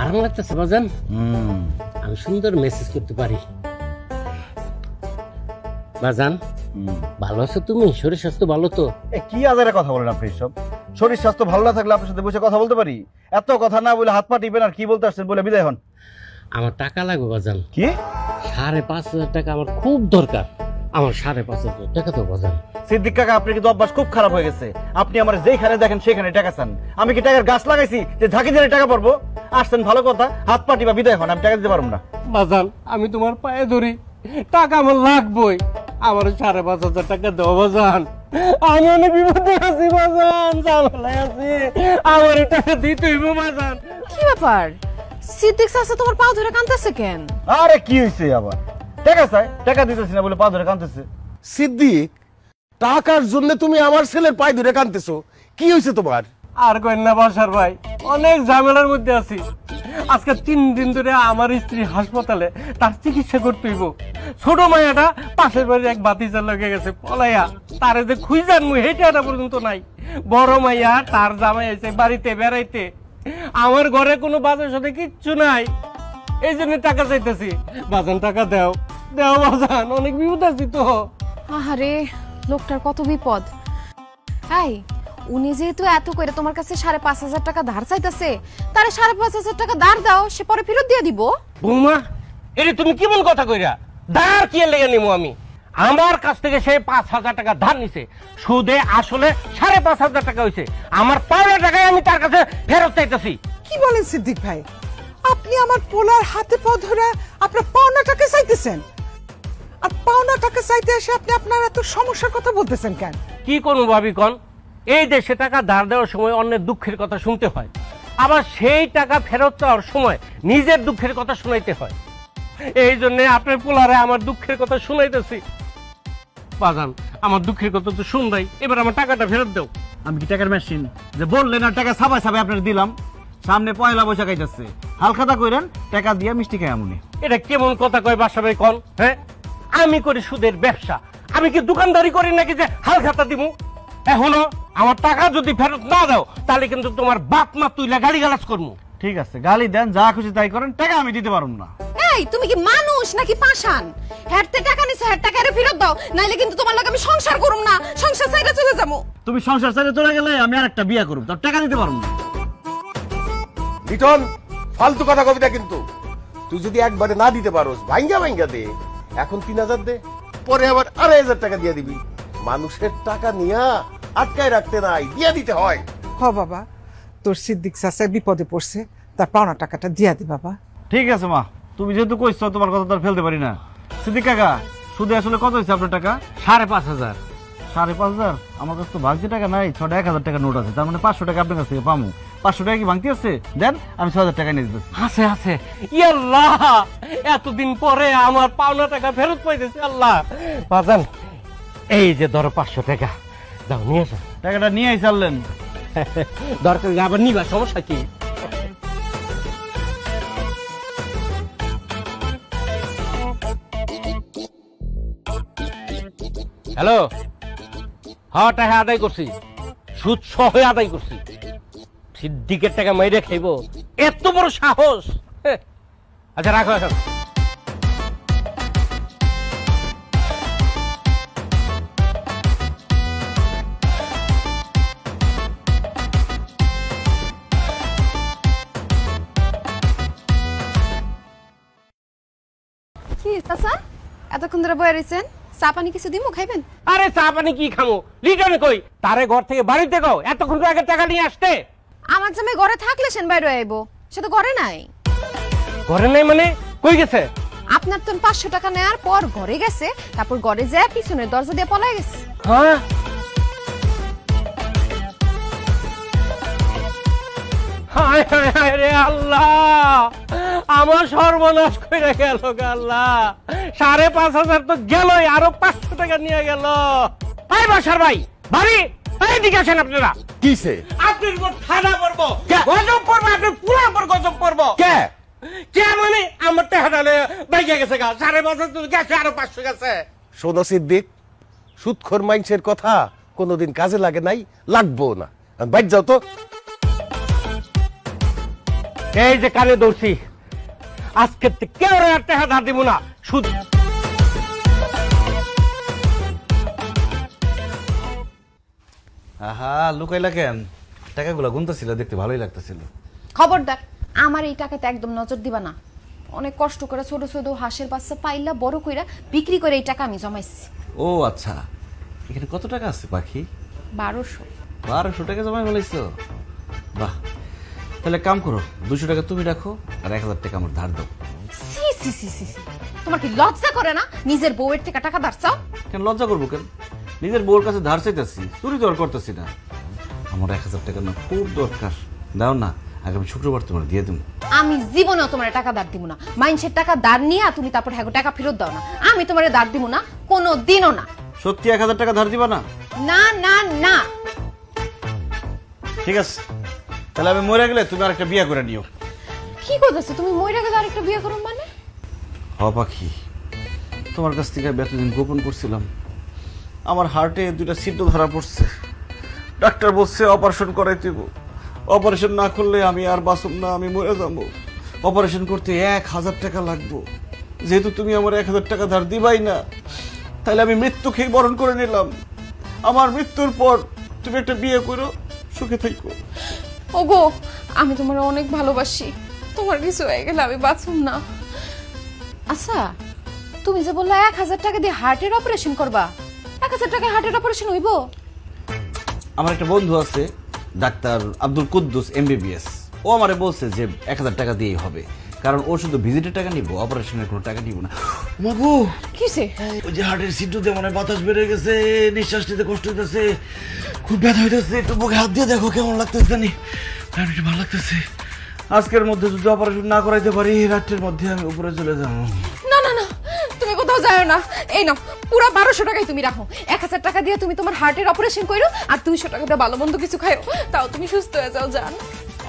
আরাম লাগতেছে বাজান। আমি সুন্দর মেসেজ করতে পারি। বাজান ভালো আছো তুমি? শরীর স্বাস্থ্য ভালো তো? কি আজারে কথা বলেন আপনি সব? শরীর স্বাস্থ্য ভালো না থাকলে আপনার সাথে বসে কথা বলতে পারি? এত কথা না বলে হাত পা টিপেন আর কি বলতে আসছেন বলে বিদায় হন। আমার টাকা লাগবে বাজান। কি? ৫,৫০০ টাকা আমার খুব দরকার। আমার ৫,৫০০ টাকা তো বাজান। সিদ্দিক কাকা, আপনার কিন্তু অভ্যাস খুব খারাপ হয়ে গেছে। আপনি আমার যেখানে দেখেন সেখানে টাকা চান। আমি কি টাকার গাছ লাগাইছি যে ঝাঁকি দিলে টাকা পারবো? আসছেন ভালো কথা, হাত পা টিপা বিদায় হন। আমি টাকা দিতে পারবো না। বাজান আমি তোমার পায়ে ধরি, টাকা আমার লাগবই। আমার ৫,৫০০ টাকা দাও বাজান। আমি অনেক বিপদে আছি বাজান, ঝামেলায় আছি। আমার টাকা দিতে হইব বাজান। কি ব্যাপার সিদ্দিক চাচা তোমার পা ধরে কাঁদতেছে কেন? আরে কি হয়েছে আবার? টাকা চাই, টাকা দিতেছি না বলে পা ধরে কাঁদতেছে। সিদ্দিক, টাকার জন্য তুমি আমার ছেলের পায়ে ধরে কাঁদতেছো, কি হয়েছে তোমার? আর কইন না বাসার ভাই, অনেক ঝামেলার মধ্যে আছি। আজকে ৩ দিন ধরে আমার স্ত্রী হাসপাতালে, তার চিকিৎসা করতে হইব। ছোট মাইয়াটা পাশের বাড়ির এক বাতিজার লগে গেছে পলাইয়া, তারে যে খুঁজান মুই হেঁটে পর্যন্ত নাই। বড় মাইয়া তার জামাই আছে বাড়িতে বেড়াইতে। আমার ঘরে কোনো বাজার সাথে কিচ্ছু নাই, এই জন্য টাকা চাইতেছি। বাজান টাকা দাও, দাও বাজান, অনেক বিপদ আছি তো। আহারে লোকটার কত বিপদ। এই উনি যেহেতু এত করে তোমার কাছে ৫,৫০০ টাকা ধার চাইতেছে, তারে ৫,৫০০ টাকা ধার দাও, সে পরে ফেরত দিয়ে দিব। বৌমা, এটা তুমি কেমন কথা কইরা? ধার কি লেগে নিবো আমি? আমার কাছ থেকে সে ৫,০০০ টাকা ধার নিছে, সুদে আসলে ৫,৫০০ টাকা হয়েছে। আমার পাওনা টাকায় আমি তার কাছে ফেরত চাইতেছি। কি বলেন সিদ্দিক ভাই? আপনি আমার পোলার হাতে পা ধরে আপনার পাওনা টাকা চাইতেছেন, আর পাওনা টাকা চাইতে এসে আপনি আপনার এত সমস্যার কথা বলতেছেন কেন? কি করবো ভাবি কন? এই দেশে টাকা ধার দেওয়ার সময় অন্যের দুঃখের কথা শুনতে হয়, আবার সেই টাকা ফেরত চাওয়ার সময় নিজের দুঃখের কথা শুনাইতে হয়। এই জন্য আপনার পোলারে আমার দুঃখের কথা শুনাইতেছি। বাজান আমার দুঃখের কথা তো শুনলাই, এবার আমার টাকাটা ফেরত দাও। আমি কি টাকার মেশিন যে বললেন আর টাকা ছাপাই ছাপাই আপনার দিলাম? সামনে পয়লা বৈশাখ আইতাছে, হালখাতা কইরেন, টাকা দিয়া মিষ্টি খাই আমুনি। এটা কেমন কথা কয় বাসা ভাই কন? হ্যাঁ, আমি করি সুদের ব্যবসা, আমি কি দোকানদারি করি নাকি যে হাল খাতা দিব? এখনো আমার টাকা যদি ফেরত না দাও তাহলে কিন্তু তোমার বাপ মা তুইলা গালি গালাজ করবো। ঠিক আছে, গালি দেন, যা খুশি তাই করেন, টাকা আমি দিতে পারবো না। এই তুমি কি মানুষ নাকি পাষাণ? হেরতে টাকা নিছে, হের টাকা ফেরত দাও, নাইলে কিন্তু তোমার লগে আমি সংসার করুম না, সংসার ছেড়ে চলে যাবো। তুমি সংসার ছেড়ে চলে গেলে আমি আরেকটা বিয়ে করব, তার টাকা দিতে পারবো না। লিটন, ফালতু কথা কবি না কিন্তু। তুই যদি একবারে না দিতে পারোস, ভাঙ্গা ভাঙ্গা দে। এখন ৩,০০০ দে, পরে আবার ২,৫০০ টাকা দিয়ে দিবি। মানুষের টাকা নিয়া আটকায় রাখতে নাই, দিয়ে দিতে হয়। হ বাবা, তোর সিদ্দিক চাচা বিপদে পড়ছে, তার পাওনা টাকাটা দিয়া দে বাবা। ঠিক আছে মা, তুমি যেহেতু কইছো তোমার কথা তো আর ফেলতে পারি না। সিদ্দিক কাকা, সুদে আসলে কত হয়েছে আপনার টাকা? ৫,৫০০। ৫,৫০০? আমার কাছে তো ভাঙতি টাকা নাই, ৬,০০০ টাকা নোট আছে, তার মানে ৫০০ টাকা আপনার কাছ থেকে পামু। ৫০০ টাকা কি ভাঙতি আছে? দেন, আমি ৬,০০০ টাকা নিয়ে দিতেছি। আছে আছে। ইয়াল্লাহ, এতদিন পরে আমার পাওনা টাকা ফেরত পাইতেছি। আল্লাহ বাজান, এই যে ধরো ৫০০ টাকা, দাও নিয়ে আসো। টাকাটা নিয়ে চাললেন, দরকার আবার নিবা, সমস্যা কি? হ্যালো, হ্যাঁ টাকা আদায় করছি, সুদ সহ আদায় করছি। সিদ্দিকের টাকা মাইরে খাইব, এত বড় সাহস? আচ্ছা রাখো এখন। কি চাচা এতক্ষণ ধরে বয়ে রয়েছেন? চা পানি কিছু দিমু, খাইবেন? আরে চা পানি কি খামো, লিটনে কই? তারে ঘর থেকে বাড়িতে গাও, এতক্ষণ আগে টাকা নিয়ে আসতে। আমার জামাই ঘরে থাকলে সেন বাইরে আইব, সে তো ঘরে নাই। ঘরে নাই মানে কই গেছে? আপনার তো ৫০০ টাকা নেওয়ার পর ঘরে গেছে, তারপর ঘরে যায় পিছনের দরজা দিয়ে পলাই গেছে। হ্যাঁ, হায় হায় হায় রে আল্লাহ, আমার সর্বনাশ করে গেল আল্লাহ। ৫,৫০০ তো গেলই, আরো ৫০০ টাকা নিয়ে গেল। ভাই বাসার ভাই, বাড়ি এদিকে আসেন আপনারা। কিসে? আপনার উপর থানা করবো, গজব করবো, আপনার পুরার পর গজব করবো। কে কে মানে? আমার টাকাটা বাইকে গেছে গা, ৫,৫০০ গেছে, আরো ৫০০ গেছে। শোনো সিদ্দিক, সুদখোর মাইন্সের কথা কোনোদিন কাজে লাগে নাই, লাগবো না। বাইর যাও তো। এই যে কানে ধরছি, আজকে কেউ টাকা ধার দিব না, শুধু আহা লুকাইলা কেন? টাকাগুলো গুনতেছিল, দেখতে ভালোই লাগতেছিল। খবরদার, আমার এই টাকাতে একদম নজর দিবা না। অনেক কষ্ট করে ছোট ছোট হাঁসের বাচ্চা পাইলা বড় কইরা বিক্রি করে এই টাকা আমি জমাইছি। ও আচ্ছা, এখানে কত টাকা আছে পাখি? 1200। 1200 টাকা জমা ফেলাইছো? বাহ, তাহলে কাম করো, 200 টাকা তুমি রাখো আর 1000 টাকা আমার ধার দাও। সি সি সি সি, তোমার কি লজ্জা করে না নিজের বউয়ের থেকে টাকা ধার চাও? কেন লজ্জা করবো কেন? নিজের বউর কাছে ধার চাইতেছি, চুরি তো আর করতেছি না। আমার 1000 টাকা না খুব দরকার, দাও না, আগামী শুক্রবার তোমার দিয়ে দেবো। আমি জীবনেও তোমার টাকা ধার দিব না। মানুষের টাকা ধার নিয়ে তুমি তারপর হ্যাঁ টাকা ফেরত দাও না। আমি তোমার ধার দিব না, কোনো দিনও না। সত্যি 1000 টাকা ধার দিবা না? না না না। ঠিক আছে, তাহলে আমি মরে গেলে তুমি আরেকটা বিয়ে করে নিও। কি করতেছো তুমি? মইরা গেলে আরেকটা বিয়ে করো মানে? হ পাখি, তোমার কাছ থেকে এতদিন গোপন করছিলাম, আমার হার্টে 2টা ছিদ্র ধরা পড়ছে। ডাক্তার বলছে অপারেশন করাই দিব, অপারেশন না করলে আমি আর বাঁচব না, আমি মরে যাবো। অপারেশন করতে 1000 টাকা লাগবো। যেহেতু তুমি আমার 1000 টাকা ধার দিবাই না, তাহলে আমি মৃত্যু খেয়ে বরণ করে নিলাম। আমার মৃত্যুর পর তুমি একটা বিয়ে করো, সুখে থাকো। ওগো, আমি তোমার অনেক ভালোবাসি, তোমার কিছু হয়ে গেলে আমি বাঁচব না। আচ্ছা, তুমি যে বললা 1000 টাকা দিয়ে হার্টের অপারেশন করবা, 1000 টাকা হার্টের অপারেশন হইব? আমার একটা বন্ধু আছে ডাক্তার আব্দুল কুদ্দুস MBBS, ও আমারে বলছে যে 1000 টাকা দিয়েই হবে, কারণ ও শুধু ভিজিটের টাকা নিব, অপারেশনের কোনো টাকা নিব না। মাগো কিসে? ওই যে হার্টের ছিদ্রতে মনে বাতাস বেড়ে গেছে, নিঃশ্বাস নিতে কষ্ট হইতেছে, খুব ব্যথা হইতেছে। একটু বুকে হাত দিয়ে দেখো কেমন লাগতেছে, জানি একটু ভালো লাগতেছে। আজকের মধ্যে যদি অপারেশন না করাইতে পারি, রাত্রের মধ্যে আমি উপরে চলে যাবো। না না না, তুমি কোথাও যাও না। এই নাও, পুরো 1200 টাকাই তুমি রাখো। 1000 টাকা দিয়ে তুমি তোমার হার্টের অপারেশন করো, আর 200 টাকা দিয়ে ভালো মন্দ কিছু খাও, তাও তুমি সুস্থ হয়ে যাও। জান,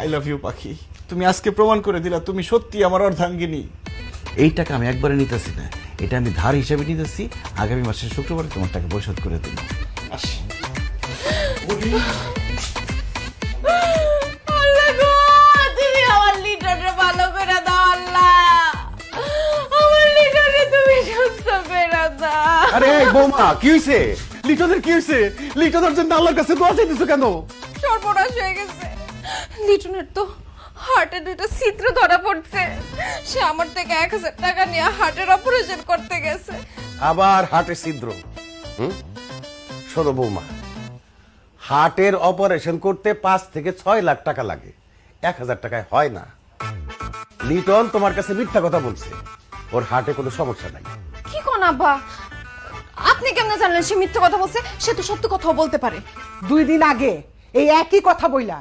আই লাভ ইউ পাখি, তুমি আজকে প্রমাণ করে দিলা তুমি সত্যি আমার অর্ধাঙ্গিনী। এই টাকা আমি একবারে নিতেছি না, এটা আমি ধার হিসাবে নিতেছি। আগামী মাসের শুক্রবারে তোমার টাকা পরিশোধ করে দেব। আসি। আল্লাহ গো, তুমি আমার লিটারে ভালো করে দাও। আল্লাহ, আমার লিটারে তুমি সুস্থ করে দাও। আরে বৌমা, কি হইছে? লিটনের কি হইছে? লিটনের জন্য আল্লাহর কাছে দোয়া চাইতেছো কেন? সর্বনাশ হয়ে গেছে। লিটনের তো হার্টে 2টা ছিদ্র ধরা পড়ছে। সে আমার থেকে 1000 টাকা নিয়ে হার্টের অপারেশন করতে গেছে। আবার হার্টের ছিদ্র? শোনো বৌমা, হার্টের অপারেশন করতে 5 থেকে 6 লাখ টাকা লাগে, 1000 টাকায় হয় না। লিটন তোমার কাছে মিথ্যা কথা বলছে, ওর হার্টে কোনো সমস্যা নাই। কি কোন আব্বা, আপনি কেমনে জানলেন সে মিথ্যা কথা বলছে? সে তো সত্য কথাও বলতে পারে। 2 দিন আগে এই একই কথা বইলা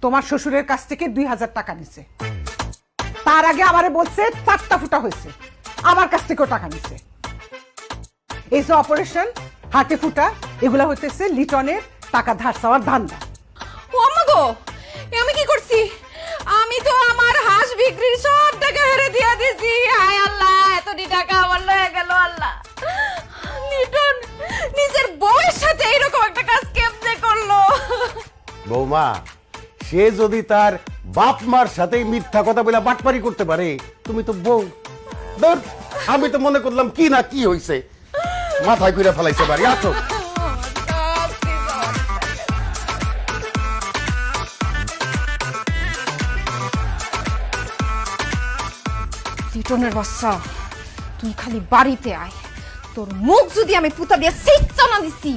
তোমার শ্বশুরের কাছ থেকে 2000 টাকা নিছে। তার আগে আমারে বলছে 4টা ফুটা হয়েছে, আমার কাছ থেকেও টাকা নিছে। এই যে অপারেশন, হার্টে ফুটা, এগুলা হইতেছে লিটনের টাকা ধার চাওয়ার ধান্দা। ও আম্মা গো, এ আমি কি করছি? আমি তো আমার হাঁস বিক্রির সব টাকা হেরে দিয়ে দিছি। হায় আল্লাহ, এতটি টাকা আমার লয়ে গেল। আল্লাহ, লিটন নিজের বউয়ের সাথে এরকম একটা কাজ কেমনে করলো? বৌমা, সে যদি তার বাপ মার সাথে মিথ্যা কথা বলে বাটপারি করতে পারে, তুমি তো বউ। ধর, আমি তো মনে করলাম কি না কি হইছে, মাথায় কইরা ফেলাইছে বাড়ি। আসো। লিটনের বাচ্চা, তুই খালি বাড়িতে আয়, তোর মুখ যদি আমি পুতা দিয়ে সিচ্চা না দিছি,